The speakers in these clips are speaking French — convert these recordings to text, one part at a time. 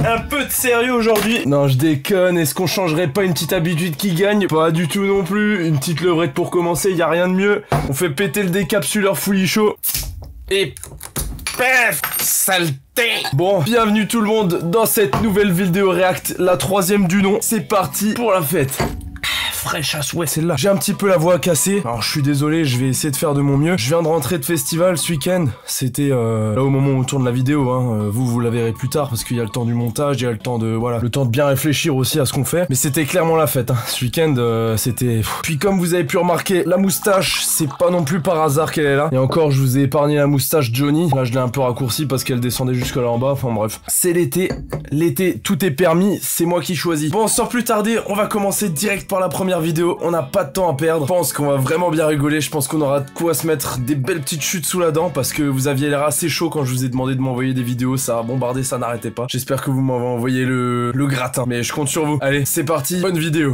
un peu de sérieux aujourd'hui. Non, je déconne, est-ce qu'on changerait pas une petite habitude qui gagne? Pas du tout non plus, une petite levrette pour commencer, y a rien de mieux. On fait péter le décapsuleur fully chaud. Et... paf, saleté. Bon, bienvenue tout le monde dans cette nouvelle vidéo React, la 3e du nom. C'est parti pour la fête. Fraîche à souhait celle-là. J'ai un petit peu la voix cassée, alors je suis désolé, je vais essayer de faire de mon mieux. Je viens de rentrer de festival ce week-end. C'était là au moment où on tourne la vidéo, hein. Vous la verrez plus tard parce qu'il y a le temps du montage, il y a le temps de voilà, le temps de bien réfléchir aussi à ce qu'on fait. Mais c'était clairement la fête, hein. Ce week-end c'était... Puis comme vous avez pu remarquer, la moustache, c'est pas non plus par hasard qu'elle est là. Et encore, je vous ai épargné la moustache Johnny. Là je l'ai un peu raccourci parce qu'elle descendait jusque là en bas. Enfin bref, c'est l'été. L'été, tout est permis, c'est moi qui choisis. Bon, sans plus tarder, on va commencer direct par la première vidéo, on n'a pas de temps à perdre. Je pense qu'on va vraiment bien rigoler, je pense qu'on aura de quoi se mettre des belles petites chutes sous la dent parce que vous aviez l'air assez chaud quand je vous ai demandé de m'envoyer des vidéos, ça a bombardé, ça n'arrêtait pas. J'espère que vous m'avez envoyé le gratin, mais je compte sur vous. Allez, c'est parti, bonne vidéo.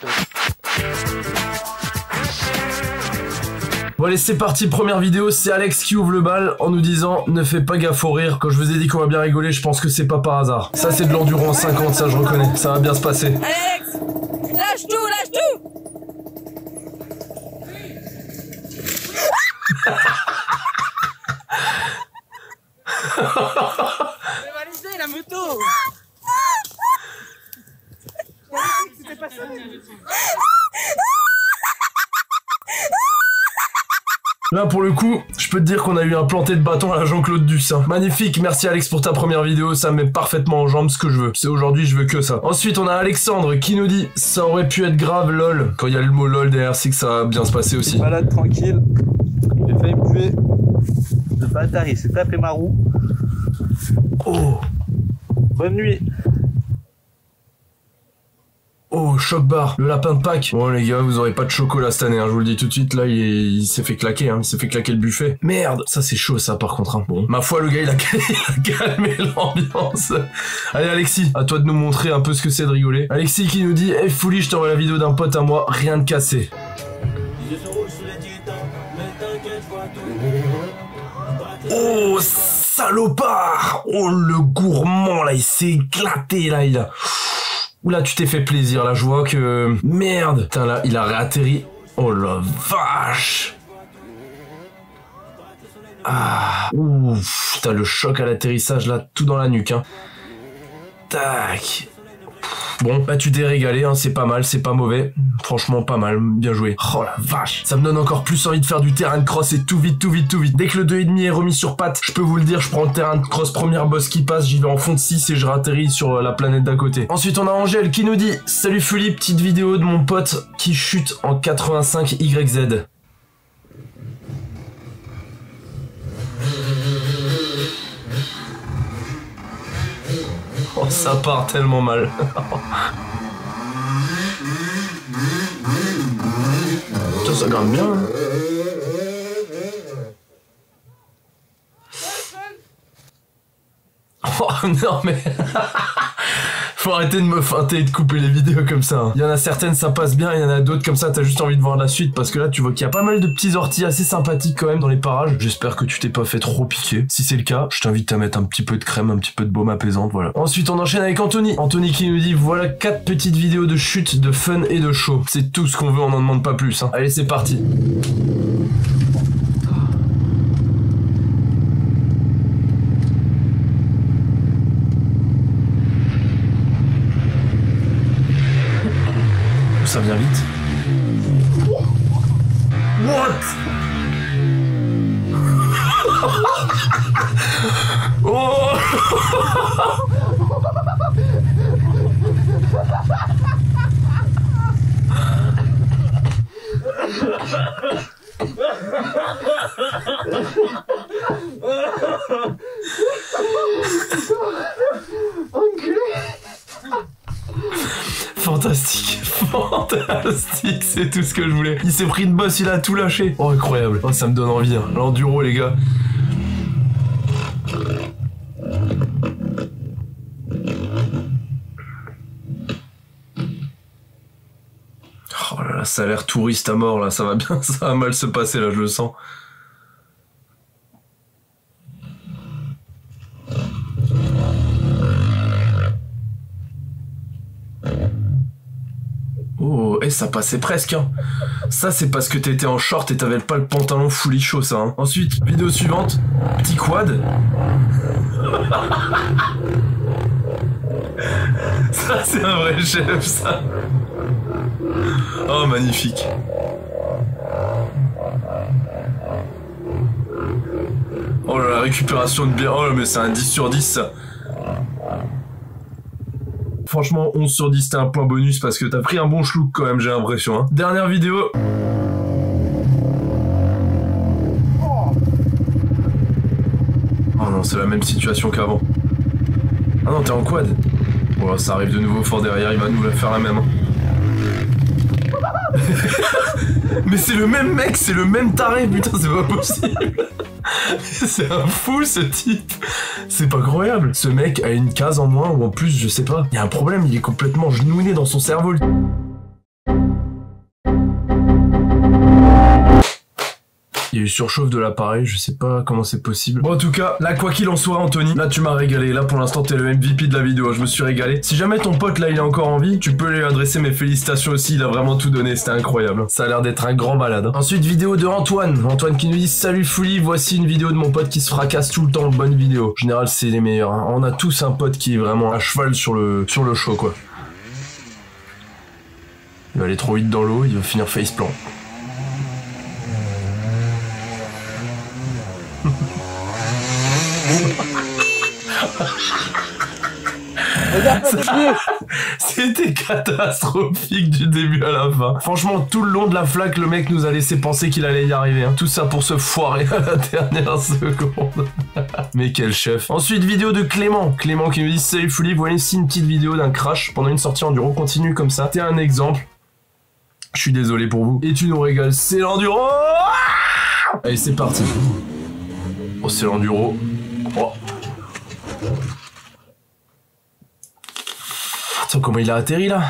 Bon allez, c'est parti, première vidéo, c'est Alex qui ouvre le bal en nous disant ne fais pas gaffe au rire. Quand je vous ai dit qu'on va bien rigoler, je pense que c'est pas par hasard. Ça c'est de l'endurance 50, ça je reconnais, ça va bien se passer. Alex, lâche tout, lâche tout. J'ai validé la moto. C'était pas ça. Là pour le coup, je peux te dire qu'on a eu un planté de bâton à la Jean-Claude Duss. Magnifique, merci Alex pour ta première vidéo, ça me met parfaitement en jambes ce que je veux. C'est aujourd'hui, je veux que ça. Ensuite on a Alexandre qui nous dit ça aurait pu être grave lol. Quand il y a le mot lol derrière, c'est que ça va bien se passer aussi. Balade tranquille. J'ai failli me tuer. Le bâtard il s'est tapé ma roue. Oh, Bonne nuit. oh, choc bar, le lapin de Pâques. Bon les gars, vous aurez pas de chocolat cette année, hein, je vous le dis tout de suite, là il s'est fait claquer, hein, il s'est fait claquer le buffet. Merde, ça c'est chaud ça par contre, hein. Bon, ma foi le gars il a calmé l'ambiance. Allez Alexis, à toi de nous montrer un peu ce que c'est de rigoler. Alexis qui nous dit, hey Fouli, je t'envoie la vidéo d'un pote à moi, rien de cassé. Oh salopard. Oh le gourmand là, il s'est éclaté là, il a... Oula, tu t'es fait plaisir, là, je vois que... Merde. Putain, là, il a réatterri. Oh la vache. Ah. Ouf. Putain, le choc à l'atterrissage, là, tout dans la nuque, hein. Tac. Bon, bah tu t'es régalé, hein, c'est pas mal, c'est pas mauvais. Franchement, pas mal, bien joué. Oh la vache. Ça me donne encore plus envie de faire du terrain de cross et tout vite, tout vite, tout vite. Dès que le 2,5 est remis sur pattes, je peux vous le dire, je prends le terrain de cross, première bosse qui passe, j'y vais en fond de 6 et je ratterris sur la planète d'à côté. Ensuite, on a Angèle qui nous dit « Salut Fully, petite vidéo de mon pote qui chute en 85 YZ. » Oh, ça part tellement mal. Putain, ça grimpe bien. Hein. Oh non mais... Faut arrêter de me feinter et de couper les vidéos comme ça. Hein. Il y en a certaines ça passe bien, il y en a d'autres comme ça t'as juste envie de voir la suite parce que là tu vois qu'il y a pas mal de petits orties assez sympathiques quand même dans les parages. J'espère que tu t'es pas fait trop piquer. Si c'est le cas, je t'invite à mettre un petit peu de crème, un petit peu de baume apaisante, voilà. Ensuite on enchaîne avec Anthony. Anthony qui nous dit voilà 4 petites vidéos de chute, de fun et de show. C'est tout ce qu'on veut, on n'en demande pas plus. Hein. Allez c'est parti. Ça vient vite. What? Oh. Fantastique, fantastique, c'est tout ce que je voulais. Il s'est pris une bosse, il a tout lâché. Oh incroyable, oh, ça me donne envie, hein. L'enduro les gars. Oh là là, ça a l'air touriste à mort là, ça va bien, ça va mal se passer là, je le sens. vidéo. Et ça passait presque, hein. Ça, c'est parce que t'étais en short et t'avais pas le pantalon fully chaud, ça, hein. Ensuite, vidéo suivante, petit quad. Ça, c'est un vrai chef, ça. Oh, magnifique. Oh là, la récupération de bière. Oh là, mais c'est un 10 sur 10, ça. Franchement, 11 sur 10, c'était un point bonus parce que t'as pris un bon schlouk quand même, j'ai l'impression, hein. Dernière vidéo. Oh non, c'est la même situation qu'avant. Ah non, t'es en quad. Bon, ça arrive de nouveau fort derrière, il va nous la faire la même, hein. Mais c'est le même mec, c'est le même taré, putain, c'est pas possible. C'est un fou, ce type. C'est pas croyable. Ce mec a une case en moins, ou en plus, je sais pas. Il y a un problème, il est complètement genouillé dans son cerveau. Il y a eu surchauffe de l'appareil, je sais pas comment c'est possible. Bon, en tout cas, là, quoi qu'il en soit, Anthony, là, tu m'as régalé. Là, pour l'instant, t'es le MVP de la vidéo. Je me suis régalé. Si jamais ton pote, là, il est encore en vie, tu peux lui adresser mes félicitations aussi. Il a vraiment tout donné. C'était incroyable. Ça a l'air d'être un grand malade. Ensuite, vidéo de Antoine. Antoine qui nous dit: salut Fouli, voici une vidéo de mon pote qui se fracasse tout le temps. Bonne vidéo. En général, c'est les meilleurs, hein. On a tous un pote qui est vraiment à cheval sur le show, quoi. Il va aller trop vite dans l'eau. Il va finir faceplant. C'était catastrophique du début à la fin. Franchement, tout le long de la flaque, le mec nous a laissé penser qu'il allait y arriver, hein. Tout ça pour se foirer à la dernière seconde. Mais quel chef. Ensuite, vidéo de Clément. Clément qui nous dit: salut Fouli, voilà ici une petite vidéo d'un crash pendant une sortie enduro continue comme ça. T'es un exemple. Je suis désolé pour vous. Et tu nous régales. C'est l'enduro. Allez, c'est parti. Oh, c'est l'enduro. Oh. Attends, comment il a atterri là?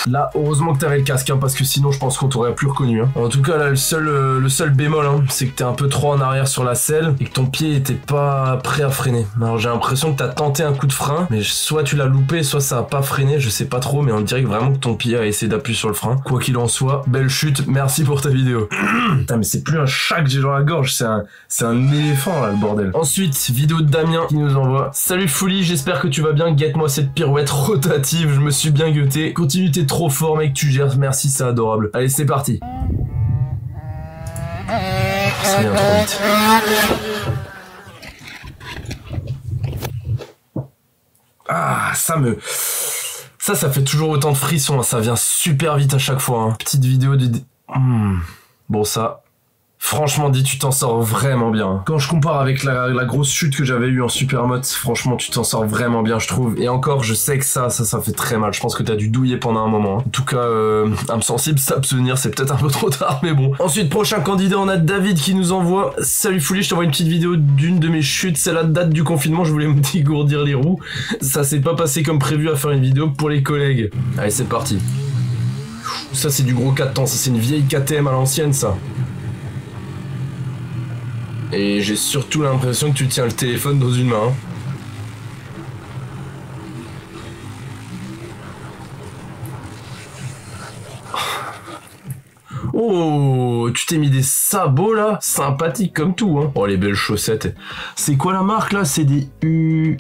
Là, heureusement que t'avais le casque, hein, parce que sinon je pense qu'on t'aurait plus reconnu, hein. En tout cas, là, le seul bémol, hein, c'est que t'es un peu trop en arrière sur la selle et que ton pied était pas prêt à freiner. Alors j'ai l'impression que t'as tenté un coup de frein, mais soit tu l'as loupé, soit ça a pas freiné, je sais pas trop, mais on dirait vraiment que ton pied a essayé d'appuyer sur le frein. Quoi qu'il en soit, belle chute, merci pour ta vidéo. Putain, mais c'est plus un chat que j'ai dans la gorge, c'est un éléphant là, le bordel. Ensuite, vidéo de Damien qui nous envoie: salut Fouli, j'espère que tu vas bien, guette-moi cette pirouette rotative, je me suis bien guetté. Continue, t'es trop fort mec, tu gères, merci, c'est adorable. Allez, c'est parti. Ça vient trop vite. Ah, ça fait toujours autant de frissons, hein. Ça vient super vite à chaque fois, hein. Petite vidéo de... Bon, ça... Franchement dit, tu t'en sors vraiment bien. Quand je compare avec la grosse chute que j'avais eue en Supermoto, franchement tu t'en sors vraiment bien, je trouve. Et encore, je sais que ça fait très mal. Je pense que t'as dû douiller pendant un moment, hein. En tout cas, âme sensible, s'abstenir, c'est peut-être un peu trop tard, mais bon. Ensuite, prochain candidat, on a David qui nous envoie: salut Fouli, je t'envoie une petite vidéo d'une de mes chutes. C'est la date du confinement, je voulais me dégourdir les roues. Ça s'est pas passé comme prévu à faire une vidéo pour les collègues. Allez, c'est parti. Ça, c'est du gros 4 temps, ça c'est une vieille KTM à l'ancienne, ça. Et j'ai surtout l'impression que tu tiens le téléphone dans une main. Oh, tu t'es mis des sabots là, sympathique comme tout, hein. Oh, les belles chaussettes. C'est quoi la marque là? C'est des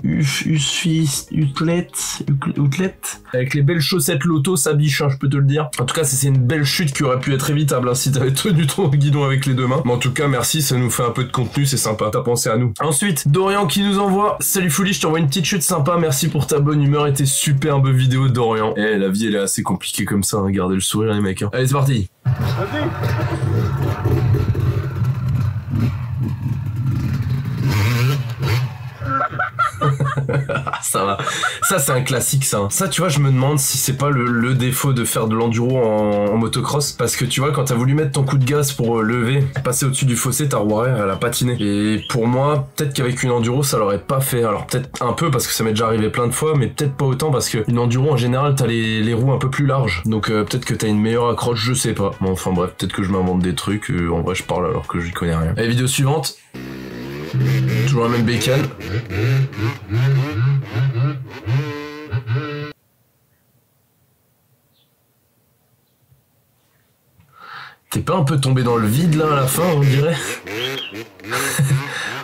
Utlet. Avec les belles chaussettes Lotto, ça biche, hein, je peux te le dire. En tout cas, c'est une belle chute qui aurait pu être évitable, hein, si t'avais tenu ton guidon avec les deux mains. Mais en tout cas, merci, ça nous fait un peu de contenu, c'est sympa. T'as pensé à nous. Ensuite, Dorian qui nous envoie: salut Fouli, je t'envoie une petite chute sympa, merci pour ta bonne humeur et tes superbes vidéos, Dorian. Eh, la vie elle est assez compliquée comme ça, hein. Gardez le sourire les mecs, hein. Allez, c'est parti. Vas-y. Ça va. Ça, c'est un classique, ça. Ça, tu vois, je me demande si c'est pas le défaut de faire de l'enduro en motocross. Parce que tu vois, quand t'as voulu mettre ton coup de gaz pour lever, passer au-dessus du fossé, ta roue arrière, elle a patiné. Et pour moi, peut-être qu'avec une enduro, ça l'aurait pas fait. Alors peut-être un peu, parce que ça m'est déjà arrivé plein de fois, mais peut-être pas autant, parce qu'une enduro, en général, t'as les roues un peu plus larges. Donc peut-être que t'as une meilleure accroche, je sais pas. Bon, enfin bref, peut-être que je m'invente des trucs. En vrai, je parle alors que j'y connais rien. Allez, vidéo suivante. Toujours la même bécane. T'es pas un peu tombé dans le vide là à la fin, on dirait?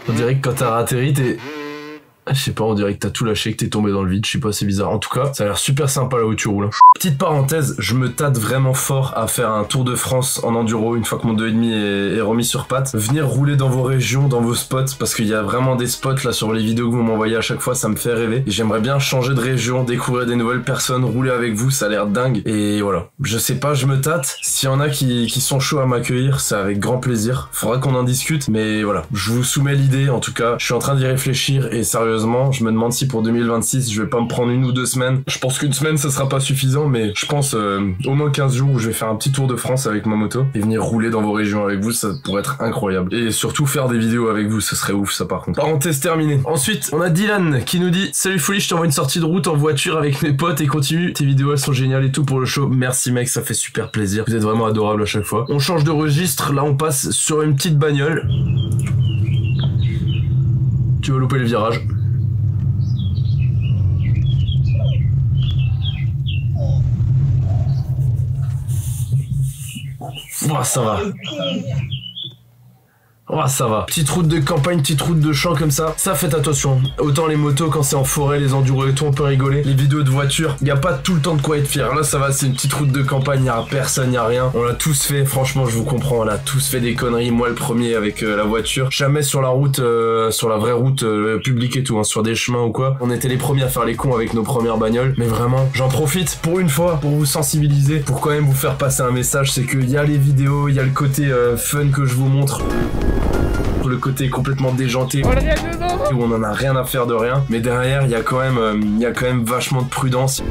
On dirait que quand t'as atterri, t'es... Je sais pas, on dirait que t'as tout lâché, que t'es tombé dans le vide, je sais pas, c'est bizarre. En tout cas, ça a l'air super sympa là où tu roules. Petite parenthèse, je me tâte vraiment fort à faire un tour de France en enduro une fois que mon 2,5 est remis sur pattes. Venir rouler dans vos régions, dans vos spots, parce qu'il y a vraiment des spots là sur les vidéos que vous m'envoyez à chaque fois, ça me fait rêver. Et j'aimerais bien changer de région, découvrir des nouvelles personnes, rouler avec vous, ça a l'air dingue. Et voilà, je sais pas, je me tâte. S'il y en a qui sont chauds à m'accueillir, c'est avec grand plaisir. Faudra qu'on en discute, mais voilà, je vous soumets l'idée, en tout cas, je suis en train d'y réfléchir et sérieusement, je me demande si pour 2026 je vais pas me prendre 1 ou 2 semaines. Je pense qu'une semaine ça sera pas suffisant, mais je pense au moins 15 jours où je vais faire un petit tour de France avec ma moto et venir rouler dans vos régions avec vous, ça pourrait être incroyable. Et surtout faire des vidéos avec vous, ça serait ouf ça par contre. Parenthèse terminée. Ensuite on a Dylan qui nous dit: salut Folie, je t'envoie une sortie de route en voiture avec mes potes et continue, tes vidéos elles sont géniales et tout pour le show. Merci mec, ça fait super plaisir, vous êtes vraiment adorables à chaque fois. On change de registre, là on passe sur une petite bagnole. Tu vas louper le virage. Oh, ça va. Oh, ça va. Petite route de campagne, petite route de champ comme ça. Ça, faites attention. Autant les motos, quand c'est en forêt, les enduros et tout, on peut rigoler. Les vidéos de voiture, y a pas tout le temps de quoi être fier. Là, ça va, c'est une petite route de campagne, y a personne, y a rien. On l'a tous fait, franchement, je vous comprends. On a tous fait des conneries. Moi, le premier avec la voiture. Jamais sur la route, sur la vraie route publique et tout, hein, sur des chemins ou quoi. On était les premiers à faire les cons avec nos premières bagnoles. Mais vraiment, j'en profite pour une fois, pour vous sensibiliser, pour quand même vous faire passer un message. C'est qu'il y a les vidéos, il y a le côté fun que je vous montre. Le côté complètement déjanté où on en a rien à faire de rien, mais derrière il y a quand même vachement de prudence.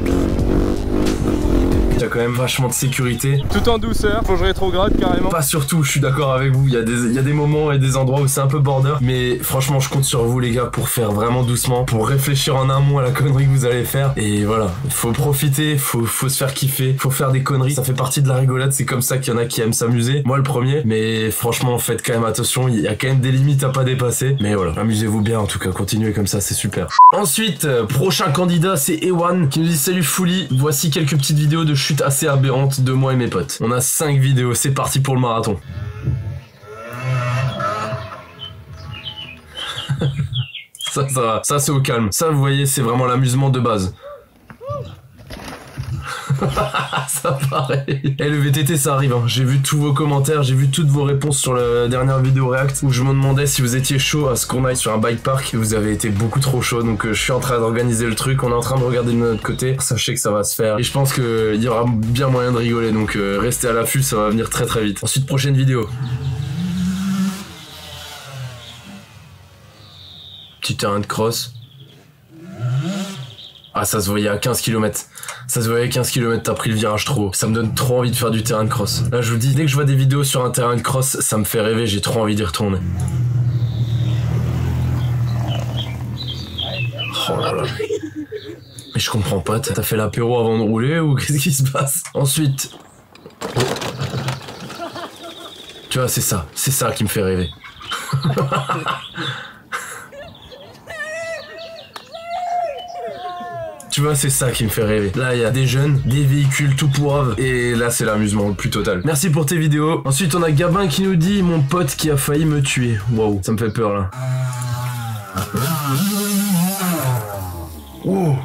Il y a quand même vachement de sécurité. Tout en douceur, faut que je rétrograde carrément. Pas surtout, je suis d'accord avec vous, il y a des moments et des endroits où c'est un peu border, mais franchement je compte sur vous les gars pour faire vraiment doucement, pour réfléchir en amont à la connerie que vous allez faire. Et voilà, faut profiter, faut se faire kiffer, faut faire des conneries, ça fait partie de la rigolade, c'est comme ça qu'il y en a qui aiment s'amuser. Moi le premier, mais franchement faites quand même attention, il y a quand même des limites à pas dépasser. Mais voilà, amusez-vous bien en tout cas, continuez comme ça, c'est super. Ensuite, prochain candidat c'est Ewan qui nous dit: salut Fouli, voici quelques petites vidéos de chute assez aberrante de moi et mes potes. On a 5 vidéos, c'est parti pour le marathon. ça c'est au calme. Ça vous voyez, c'est vraiment l'amusement de base. Ça paraît. Et le VTT ça arrive, hein. J'ai vu tous vos commentaires, j'ai vu toutes vos réponses sur la dernière vidéo React où je me demandais si vous étiez chaud à ce qu'on aille sur un bike park. Vous avez été beaucoup trop chaud, donc je suis en train d'organiser le truc, on est en train de regarder de notre côté. Sachez que ça va se faire et je pense qu'il y aura bien moyen de rigoler, donc restez à l'affût, ça va venir très très vite. Ensuite, prochaine vidéo. Petit terrain de cross. Ah, ça se voyait à 15 km. Ça se voyait à 15 km, t'as pris le virage trop haut. Ça me donne trop envie de faire du terrain de cross. Là, je vous dis, dès que je vois des vidéos sur un terrain de cross, ça me fait rêver, j'ai trop envie d'y retourner. Oh là là. Mais je comprends pas, t'as fait l'apéro avant de rouler ou qu'est-ce qui se passe? Ensuite... Oh. Tu vois, c'est ça qui me fait rêver. Tu vois, c'est ça qui me fait rêver. Là, il y a des jeunes, des véhicules tout pourraves. Et là, c'est l'amusement le plus total. Merci pour tes vidéos. Ensuite, on a Gabin qui nous dit: mon pote qui a failli me tuer. Waouh, ça me fait peur là. Oh.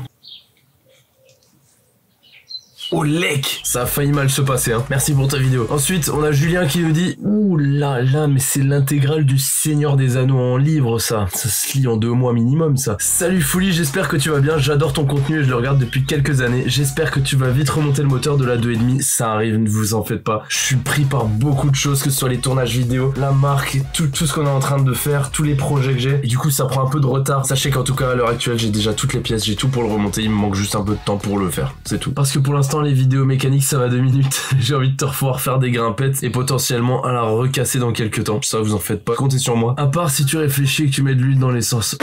Oh lec, ça a failli mal se passer, hein. Merci pour ta vidéo. Ensuite, on a Julien qui nous dit: ouh là là, mais c'est l'intégrale du Seigneur des Anneaux en livre, ça. Ça se lit en 2 mois minimum, ça. Salut Fouli, j'espère que tu vas bien. J'adore ton contenu et je le regarde depuis quelques années. J'espère que tu vas vite remonter le moteur de la 2,5. Ça arrive, ne vous en faites pas. Je suis pris par beaucoup de choses, que ce soit les tournages vidéo, la marque, tout ce qu'on est en train de faire, tous les projets que j'ai. Et du coup, ça prend un peu de retard. Sachez qu'en tout cas, à l'heure actuelle, j'ai déjà toutes les pièces, j'ai tout pour le remonter. Il me manque juste un peu de temps pour le faire. C'est tout. Parce que pour l'instant, les vidéos mécaniques ça va 2 minutes. J'ai envie de te revoir faire des grimpettes et potentiellement à la recasser dans quelques temps. Ça vous en faites pas, comptez sur moi. À part si tu réfléchis et que tu mets de l'huile dans l'essence.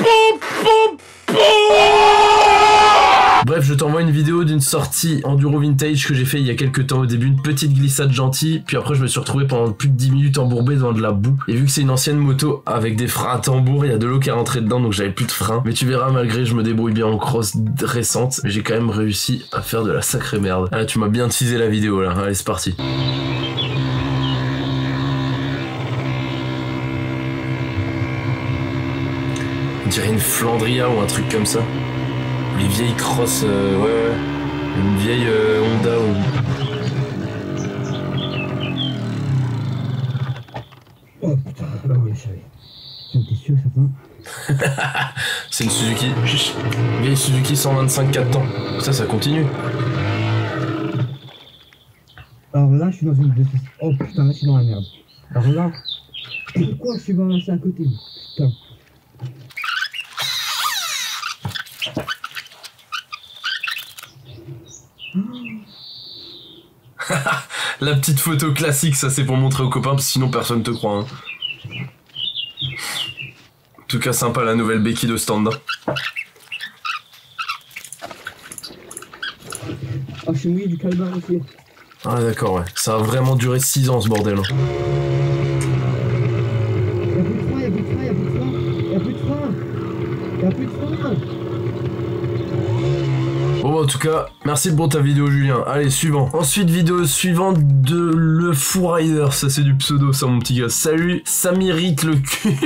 Bref, je t'envoie une vidéo d'une sortie enduro vintage que j'ai fait il y a quelques temps. Au début, une petite glissade gentille, puis après je me suis retrouvé pendant plus de 10 minutes embourbé dans de la boue. Et vu que c'est une ancienne moto avec des freins à tambour, il y a de l'eau qui est rentrée dedans, donc j'avais plus de freins. Mais tu verras, malgré je me débrouille bien en cross récente, j'ai quand même réussi à faire de la sacrée merde. Ah, tu m'as bien teasé la vidéo là, allez c'est parti. dirait une Flandria ou un truc comme ça. Les vieilles crosses, ouais. Une vieille Honda ou... Oh putain, bah oui, je savais. T'es sûr, certain? C'est une Suzuki. Vieille Suzuki 125 4 temps. Ça continue. Alors là, je suis dans une... Oh putain, là, je suis dans la merde. Alors là... Pourquoi je suis balancé à côté? Putain. La petite photo classique, ça c'est pour montrer aux copains, parce que sinon personne te croit. Hein. En tout cas, sympa la nouvelle béquille de stand. Oh, je suis mouillé du calbar aussi. Ah d'accord, ouais. Ça a vraiment duré 6 ans ce bordel. Y'a plus de frein. Bon, en tout cas, merci pour ta vidéo, Julien. Allez, suivant. Ensuite, vidéo suivante de Le Fou Rider. Ça, c'est du pseudo, ça, mon petit gars. Salut, ça m'irrite le cul.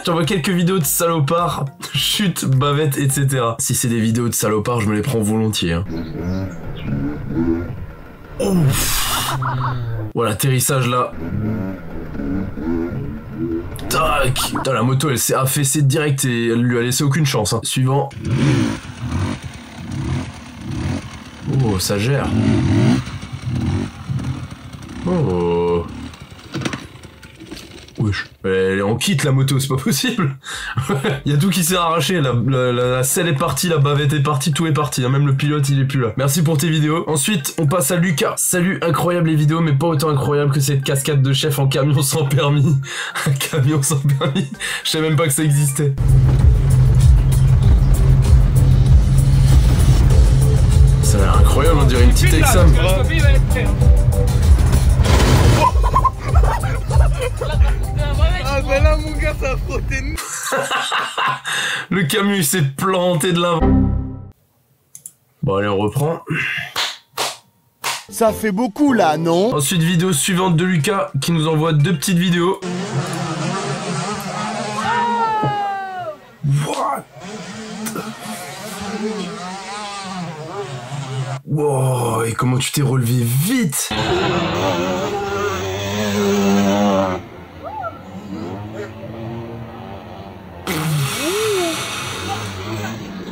J'envoie quelques vidéos de salopards, chute, bavette, etc. Si c'est des vidéos de salopards, je me les prends volontiers. Hein. Ouf. Voilà, atterrissage là. Tac. Putain, la moto, elle s'est affaissée direct et elle lui a laissé aucune chance. Hein. Suivant. Oh, ça gère. Oh. Wesh. Elle est en kit la moto, c'est pas possible. Il y a tout qui s'est arraché, la selle est partie, la bavette est partie, tout est parti, même le pilote il est plus là. Merci pour tes vidéos. Ensuite, on passe à Lucas. Salut, incroyable les vidéos, mais pas autant incroyable que cette cascade de chef en camion sans permis. Un camion sans permis, je savais même pas que ça existait. Ça a l'air incroyable, on dirait une petite exam. Ah ben là mon gars, ça a frotté. Le camion il s'est planté de l'avant. Bon allez, on reprend. Ça fait beaucoup là, non? Ensuite, vidéo suivante de Lucas qui nous envoie 2 petites vidéos. What? Wow, et comment tu t'es relevé vite!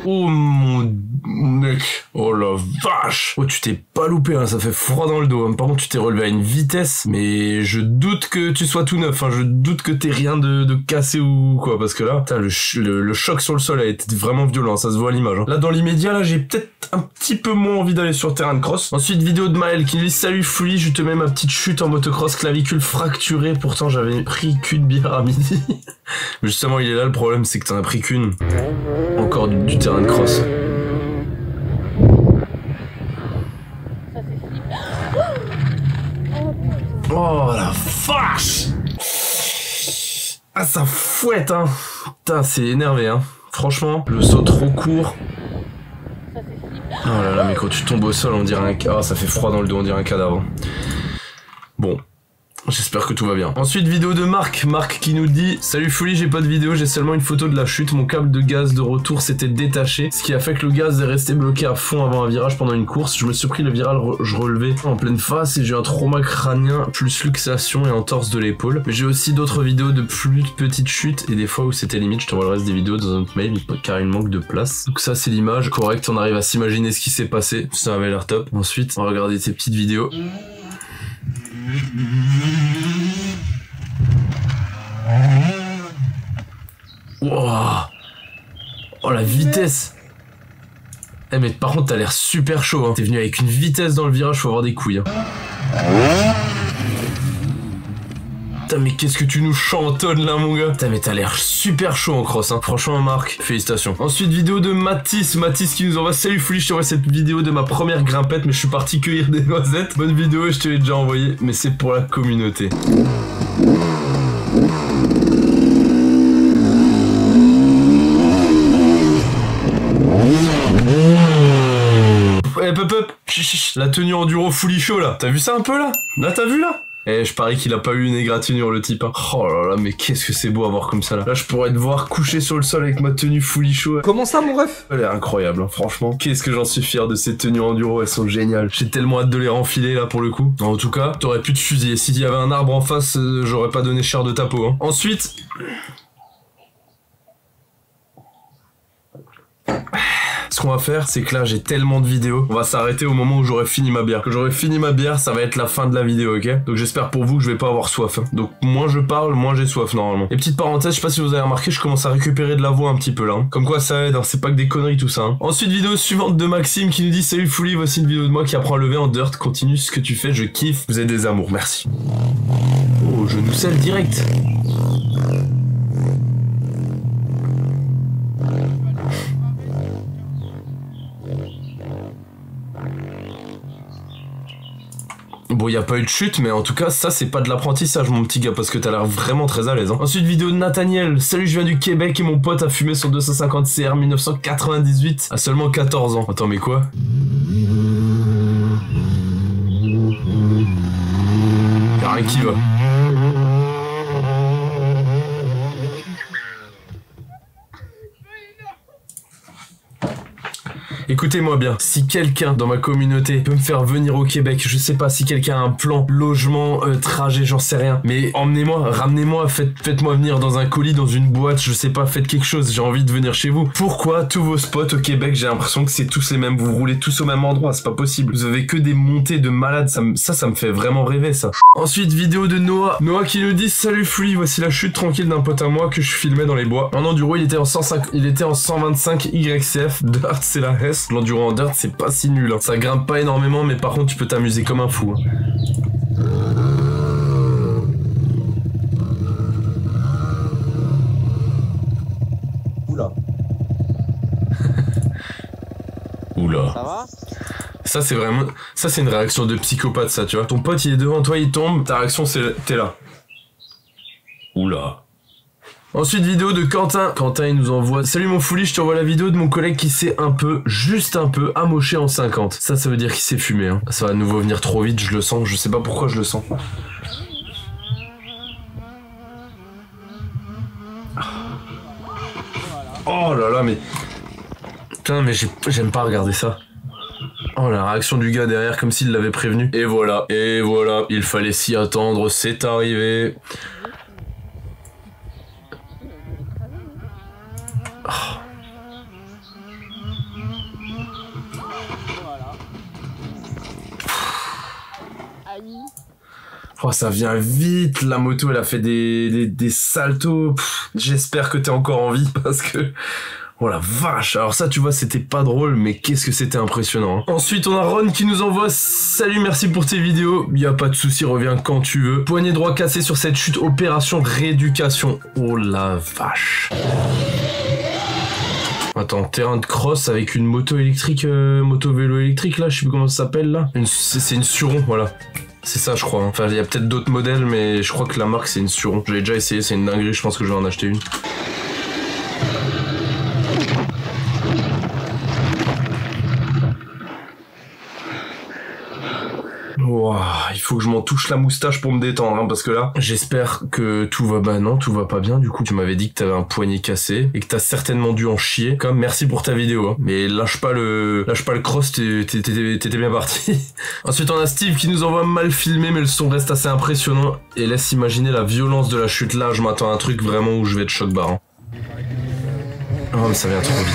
Oh mon mec, oh la vache! Oh, tu t'es pas loupé, hein, ça fait froid dans le dos. Hein. Par contre, tu t'es relevé à une vitesse, mais je doute que tu sois tout neuf. Hein. Je doute que t'aies rien de cassé ou quoi, parce que là, le choc sur le sol a été vraiment violent, ça se voit à l'image. Hein. Là, dans l'immédiat, là, j'ai peut-être un petit peu moins envie d'aller sur le terrain de cross. Ensuite, vidéo de Maël qui lui dit salut Fully, je te mets ma petite chute en motocross, clavicule fracturée. Pourtant, j'avais pris qu'une bière à midi. Mais justement, il est là le problème, c'est que t'en as pris qu'une. Encore du terrain de cross. Oh la vache! Ah ça fouette hein! Putain c'est énervé hein! Franchement, le saut trop court. Oh là là mais quand tu tombes au sol on dirait un... Ah ça fait froid dans le dos, on dirait un cadavre. Bon. J'espère que tout va bien. Ensuite, vidéo de Marc. Marc qui nous dit salut Fully, j'ai pas de vidéo, j'ai seulement une photo de la chute. Mon câble de gaz de retour s'était détaché, ce qui a fait que le gaz est resté bloqué à fond avant un virage pendant une course. Je me suis pris le virage relevé en pleine face et j'ai eu un trauma crânien plus luxation et entorse de l'épaule. Mais j'ai aussi d'autres vidéos de plus petites chutes et des fois où c'était limite. Je t'envoie le reste des vidéos dans un autre mail car il manque de place. Donc ça c'est l'image correcte, on arrive à s'imaginer ce qui s'est passé. Ça avait l'air top. Ensuite, on va regarder ces petites vidéos. Wow. Oh la vitesse. Eh mais par contre t'as l'air super chaud hein. T'es venu avec une vitesse dans le virage, faut avoir des couilles hein. Putain mais qu'est-ce que tu nous chantonnes là mon gars. Putain mais t'as l'air super chaud en cross hein. Franchement Marc, félicitations. Ensuite vidéo de Mathis qui nous envoie salut Fully, je t'envoie cette vidéo de ma première grimpette mais je suis parti cueillir des noisettes. Bonne vidéo, je te l'ai déjà envoyé mais c'est pour la communauté. Hop hop, la tenue enduro fully show là. T'as vu ça un peu là? Là t'as vu là? Eh, je parie qu'il a pas eu une égratignure le type. Hein. Oh là là, mais qu'est-ce que c'est beau à voir comme ça là. Là, je pourrais te voir couché sur le sol avec ma tenue fully show. Comment ça, mon ref? Elle est incroyable, hein, franchement. Qu'est-ce que j'en suis fier de ces tenues enduro, elles sont géniales. J'ai tellement hâte de les renfiler là pour le coup. En tout cas, t'aurais pu te fusiller. S'il y avait un arbre en face, j'aurais pas donné cher de ta peau. Hein. Ensuite... Ce qu'on va faire, c'est que là j'ai tellement de vidéos, on va s'arrêter au moment où j'aurai fini ma bière. Quand j'aurai fini ma bière, ça va être la fin de la vidéo, ok? Donc j'espère pour vous que je vais pas avoir soif. Hein. Donc moins je parle, moins j'ai soif normalement. Et petite parenthèse, je sais pas si vous avez remarqué, je commence à récupérer de la voix un petit peu là. Hein. Comme quoi ça aide, hein. C'est pas que des conneries tout ça. Hein. Ensuite, vidéo suivante de Maxime qui nous dit: salut Fully, voici une vidéo de moi qui apprend à lever en dirt, continue ce que tu fais, je kiffe, vous êtes des amours, merci. Oh, je nous scelle direct. Bon, y a pas eu de chute, mais en tout cas, ça, c'est pas de l'apprentissage, mon petit gars, parce que t'as l'air vraiment très à l'aise. Hein. Ensuite, vidéo de Nathaniel. Salut, je viens du Québec et mon pote a fumé son 250 CR 1998 à seulement 14 ans. Attends, mais quoi? Y'a rien qui va. Écoutez-moi bien, si quelqu'un dans ma communauté peut me faire venir au Québec, je sais pas, si quelqu'un a un plan, logement, trajet, j'en sais rien, mais emmenez-moi, ramenez-moi, faites-moi venir dans un colis, dans une boîte, je sais pas, faites quelque chose, j'ai envie de venir chez vous. Pourquoi tous vos spots au Québec, j'ai l'impression que c'est tous les mêmes, vous roulez tous au même endroit, c'est pas possible. Vous avez que des montées de malades, ça me fait vraiment rêver ça. Ensuite, vidéo de Noah. Noah qui nous dit: salut Fully, voici la chute tranquille d'un pote à moi que je filmais dans les bois. En enduro, il était en 125 YCF, dirt c'est la S. L'enduro en dirt c'est pas si nul, hein. Ça grimpe pas énormément, mais par contre tu peux t'amuser comme un fou. Hein. Oula. Oula. Ça va? Ça c'est vraiment... Ça c'est une réaction de psychopathe ça, tu vois. Ton pote il est devant toi, il tombe, ta réaction c'est... T'es là. Oula. Ensuite, vidéo de Quentin. Quentin, il nous envoie: salut mon Fully, je te envoie la vidéo de mon collègue qui s'est un peu, juste un peu, amoché en 50. Ça veut dire qu'il s'est fumé. Hein. Ça va à nouveau venir trop vite, je le sens. Je sais pas pourquoi je le sens. Oh là là, mais... Putain, mais j'aime pas regarder ça. Oh, la réaction du gars derrière, comme s'il l'avait prévenu. Et voilà, il fallait s'y attendre, c'est arrivé. Oh, ça vient vite, la moto elle a fait des saltos. J'espère que t'es encore en vie parce que... Oh la vache. Alors ça tu vois c'était pas drôle mais qu'est-ce que c'était impressionnant. Hein. Ensuite on a Ron qui nous envoie: salut, merci pour tes vidéos. Y a pas de souci, reviens quand tu veux. Poignet droit cassé sur cette chute, opération rééducation. Oh la vache. Attends, terrain de cross avec une moto électrique, moto vélo électrique là, je sais plus comment ça s'appelle là. C'est une Suron, voilà. C'est ça je crois. Hein. Enfin il y a peut-être d'autres modèles mais je crois que la marque c'est une Suron. Je l'ai déjà essayé, c'est une dinguerie, je pense que je vais en acheter une. Wow, il faut que je m'en touche la moustache pour me détendre, hein, parce que là, j'espère que tout va... Bah non, tout va pas bien, du coup. Tu m'avais dit que t'avais un poignet cassé, et que t'as certainement dû en chier. Comme, merci pour ta vidéo, hein. Mais lâche pas le cross, t'étais bien parti. Ensuite, on a Steve qui nous envoie: mal filmé, mais le son reste assez impressionnant, et laisse imaginer la violence de la chute. Là, je m'attends à un truc vraiment où je vais être choc-barre. Hein. Oh, mais ça vient trop vite.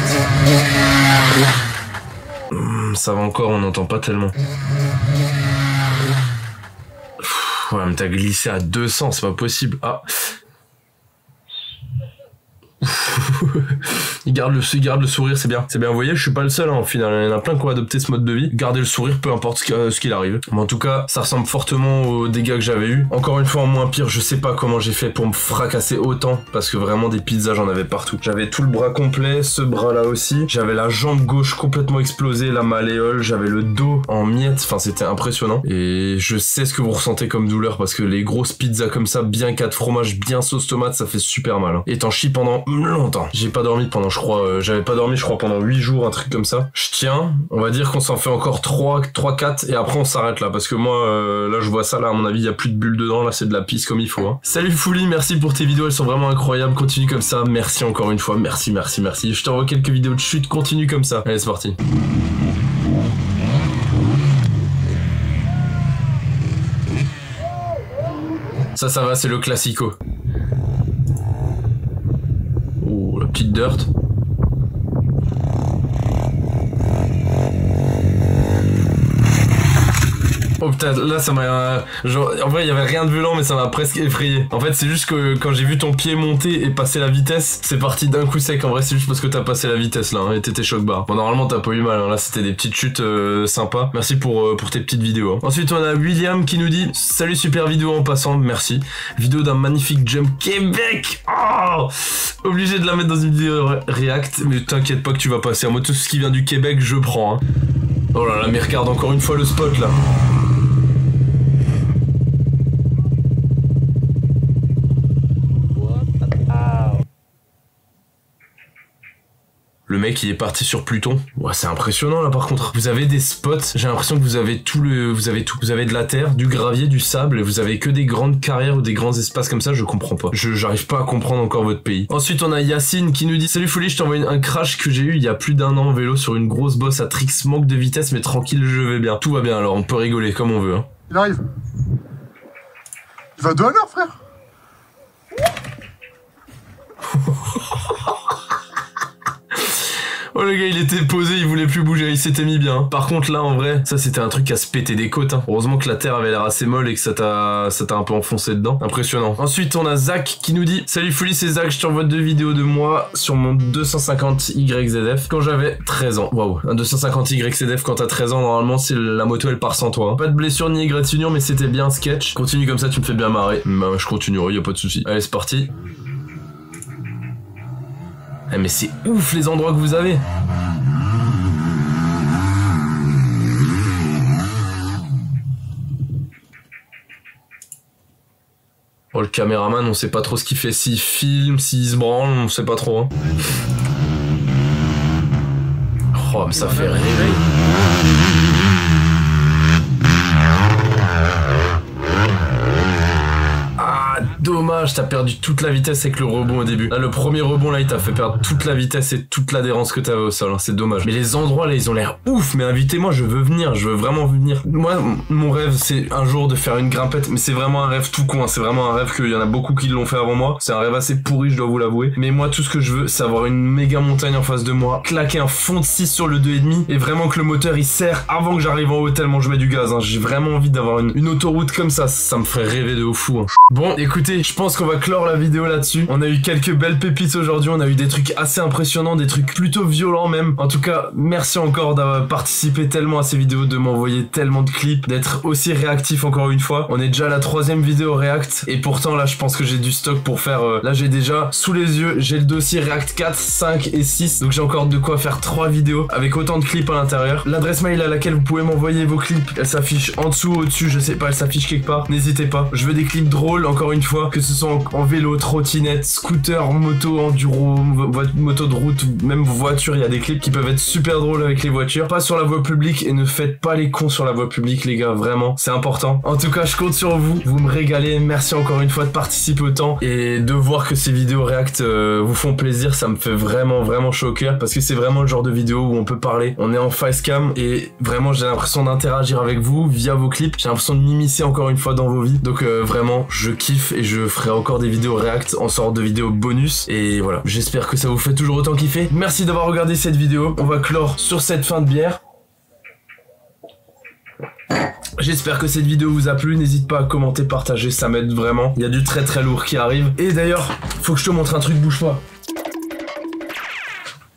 Ça va encore, on n'entend pas tellement. Ouais, mais t'as glissé à 200, c'est pas possible. Ah. Il garde le sourire, c'est bien. C'est bien, vous voyez, je suis pas le seul, hein, au final. Il y en a plein qui ont adopté ce mode de vie. Garder le sourire, peu importe ce qu'il arrive. Mais en tout cas, ça ressemble fortement aux dégâts que j'avais eu. Encore une fois, en moins pire, je sais pas comment j'ai fait pour me fracasser autant. Parce que vraiment, des pizzas, j'en avais partout. J'avais tout le bras complet, ce bras-là aussi. J'avais la jambe gauche complètement explosée, la malléole. J'avais le dos en miettes. Enfin, c'était impressionnant. Et je sais ce que vous ressentez comme douleur. Parce que les grosses pizzas comme ça, bien 4 fromages, bien sauce tomate, ça fait super mal. Hein. Et t'en chies pendant longtemps. J'ai pas dormi pendant je crois, j'avais pas dormi je crois pendant 8 jours, un truc comme ça. Je tiens, on va dire qu'on s'en fait encore 3-4 et après on s'arrête là parce que moi là je vois ça là, à mon avis il y a plus de bulles dedans, là c'est de la pisse comme il faut hein. Salut Fouli, merci pour tes vidéos, elles sont vraiment incroyables, continue comme ça, merci encore une fois, merci. Je t'envoie quelques vidéos de chute, continue comme ça. Allez c'est parti. Ça va, c'est le classico. Oh, la petite dirt. Oh putain, là ça m'a... genre, en vrai il y avait rien de violent mais ça m'a presque effrayé. En fait c'est juste que quand j'ai vu ton pied monter et passer la vitesse, c'est parti d'un coup sec. En vrai c'est juste parce que t'as passé la vitesse là hein, et t'étais choc barre. Bon normalement t'as pas eu mal hein. Là c'était des petites chutes sympas. Merci pour tes petites vidéos hein. Ensuite on a William qui nous dit salut, super vidéo en passant, merci. Vidéo d'un magnifique jump Québec. Oh, obligé de la mettre dans une vidéo react, mais t'inquiète pas que tu vas passer. Moi tout ce qui vient du Québec je prends hein. Oh là là, mais regarde encore une fois le spot là. Le mec il est parti sur Pluton. Ouais, c'est impressionnant là par contre. Vous avez des spots, j'ai l'impression que vous avez tout. Vous avez de la terre, du gravier, du sable, et vous avez que des grandes carrières ou des grands espaces comme ça, je comprends pas. J'arrive pas à comprendre encore votre pays. Ensuite on a Yacine qui nous dit salut Folie, je t'envoie un crash que j'ai eu il y a plus d'1 an en vélo sur une grosse bosse à Trix, manque de vitesse mais tranquille je vais bien. Tout va bien alors, on peut rigoler comme on veut hein. Il arrive. Il va 2 à l'heure frère. Oh le gars il était posé, il voulait plus bouger, il s'était mis bien. Par contre là en vrai, ça c'était un truc à se péter des côtes hein. Heureusement que la terre avait l'air assez molle et que ça t'a un peu enfoncé dedans. Impressionnant. Ensuite on a Zach qui nous dit salut Folie, c'est Zach, je t'envoie 2 vidéos de moi sur mon 250 YZF quand j'avais 13 ans. Waouh, un 250 YZF quand t'as 13 ans, normalement c'est la moto elle part sans toi hein. Pas de blessure ni égratignure mais c'était bien un sketch. Continue comme ça, tu me fais bien marrer. Bah je continuerai, y a pas de souci. Allez c'est parti. Eh mais c'est ouf les endroits que vous avez. Oh le caméraman on sait pas trop ce qu'il fait, s'il filme, s'il se branle, on sait pas trop hein. Oh mais ça fait rêver. Dommage, t'as perdu toute la vitesse avec le rebond au début. Là, le premier rebond, là, il t'a fait perdre toute la vitesse et toute l'adhérence que t'avais au sol. Hein. C'est dommage. Mais les endroits, là, ils ont l'air ouf. Mais invitez-moi, je veux venir. Je veux vraiment venir. Moi, mon rêve, c'est un jour de faire une grimpette. Mais c'est vraiment un rêve tout con. Hein. C'est vraiment un rêve qu'il y en a beaucoup qui l'ont fait avant moi. C'est un rêve assez pourri, je dois vous l'avouer. Mais moi, tout ce que je veux, c'est avoir une méga montagne en face de moi, claquer un fond de 6 sur le 2,5 et vraiment que le moteur, il serre avant que j'arrive en haut tellement je mets du gaz. Hein. J'ai vraiment envie d'avoir une autoroute comme ça. Ça me ferait rêver de fou. Hein. Bon, écoutez, je pense qu'on va clore la vidéo là-dessus. On a eu quelques belles pépites aujourd'hui, on a eu des trucs assez impressionnants, des trucs plutôt violents même. En tout cas, merci encore d'avoir participé tellement à ces vidéos, de m'envoyer tellement de clips, d'être aussi réactif encore une fois. On est déjà à la 3e vidéo React et pourtant là je pense que j'ai du stock pour faire... là j'ai déjà sous les yeux, j'ai le dossier React 4, 5 et 6, donc j'ai encore de quoi faire 3 vidéos avec autant de clips à l'intérieur. L'adresse mail à laquelle vous pouvez m'envoyer vos clips, elle s'affiche en dessous, au-dessus, je sais pas, elle s'affiche quelque part. N'hésitez pas, je veux des clips drôles encore une fois, que ce soit en vélo, trottinette, scooter, moto, enduro, moto de route, même voiture, il y a des clips qui peuvent être super drôles avec les voitures. Pas sur la voie publique et ne faites pas les cons sur la voie publique les gars, vraiment, c'est important. En tout cas, je compte sur vous, vous me régalez, merci encore une fois de participer autant et de voir que ces vidéos React vous font plaisir, ça me fait vraiment chaud au cœur parce que c'est vraiment le genre de vidéo où on peut parler, on est en facecam et vraiment j'ai l'impression d'interagir avec vous via vos clips, j'ai l'impression de m'immiscer encore une fois dans vos vies, donc vraiment je kiffe et je ferai encore des vidéos React en sorte de vidéos bonus et voilà, j'espère que ça vous fait toujours autant kiffer. Merci d'avoir regardé cette vidéo, on va clore sur cette fin de bière. J'espère que cette vidéo vous a plu, n'hésite pas à commenter, partager, ça m'aide vraiment. Il y a du très lourd qui arrive. Et d'ailleurs, faut que je te montre un truc, bouge pas.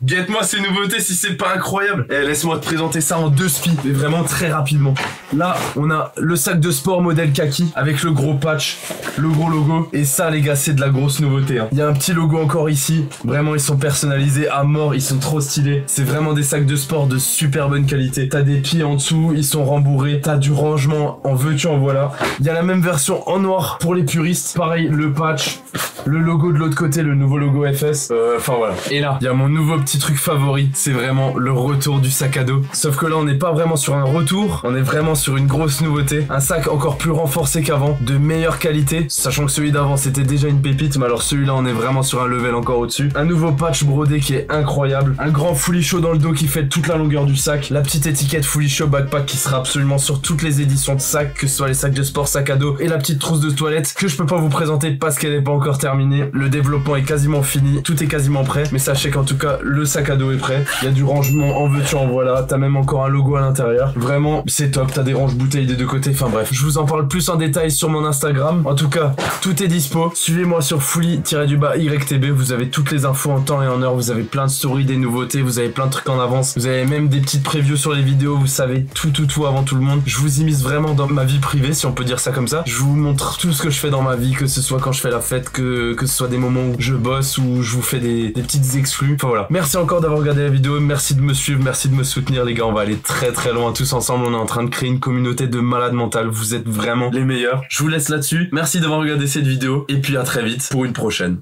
Guette-moi ces nouveautés si c'est pas incroyable. Eh, laisse-moi te présenter ça en 2 spies, mais vraiment très rapidement. Là, on a le sac de sport modèle kaki avec le gros patch, le gros logo. Et ça, les gars, c'est de la grosse nouveauté. Hein. Il y a un petit logo encore ici. Vraiment, ils sont personnalisés à mort. Ils sont trop stylés. C'est vraiment des sacs de sport de super bonne qualité. T'as des pieds en dessous, ils sont rembourrés. T'as du rangement, en veux-tu, en voilà. Il y a la même version en noir pour les puristes. Pareil, le patch, le logo de l'autre côté, le nouveau logo FS. Enfin voilà. Et là, il y a mon nouveau petit truc favori. C'est vraiment le retour du sac à dos. Sauf que là, on n'est pas vraiment sur un retour. On est vraiment sur une grosse nouveauté. Un sac encore plus renforcé qu'avant, de meilleure qualité. Sachant que celui d'avant, c'était déjà une pépite. Mais alors celui-là, on est vraiment sur un level encore au-dessus. Un nouveau patch brodé qui est incroyable. Un grand fully show dans le dos qui fait toute la longueur du sac. La petite étiquette fully show backpack qui sera absolument sur toutes les éditions de sacs, que ce soit les sacs de sport, sac à dos et la petite trousse de toilette que je peux pas vous présenter parce qu'elle n'est pas encore terminée. Le développement est quasiment fini, tout est quasiment prêt, mais sachez qu'en tout cas le sac à dos est prêt. Il y a du rangement, en veux-tu, en voilà. T'as même encore un logo à l'intérieur. Vraiment, c'est top. T'as des range-bouteilles des deux côtés. Enfin bref, je vous en parle plus en détail sur mon Instagram. En tout cas, tout est dispo. Suivez-moi sur fully-YTB. Vous avez toutes les infos en temps et en heure. Vous avez plein de stories, des nouveautés. Vous avez plein de trucs en avance. Vous avez même des petites previews sur les vidéos. Vous savez tout avant tout le monde. Je vous immisce vraiment dans ma vie privée, si on peut dire ça comme ça. Je vous montre tout ce que je fais dans ma vie, que ce soit quand je fais la fête, que ce soit des moments où je bosse, où je vous fais des petites exclus. Enfin voilà. Merci encore d'avoir regardé la vidéo. Merci de me suivre. Merci de me soutenir, les gars. On va aller très loin tous ensemble. On est en train de créer une communauté de malades mentales. Vous êtes vraiment les meilleurs. Je vous laisse là-dessus. Merci d'avoir regardé cette vidéo. Et puis à très vite pour une prochaine.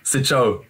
C'est ciao.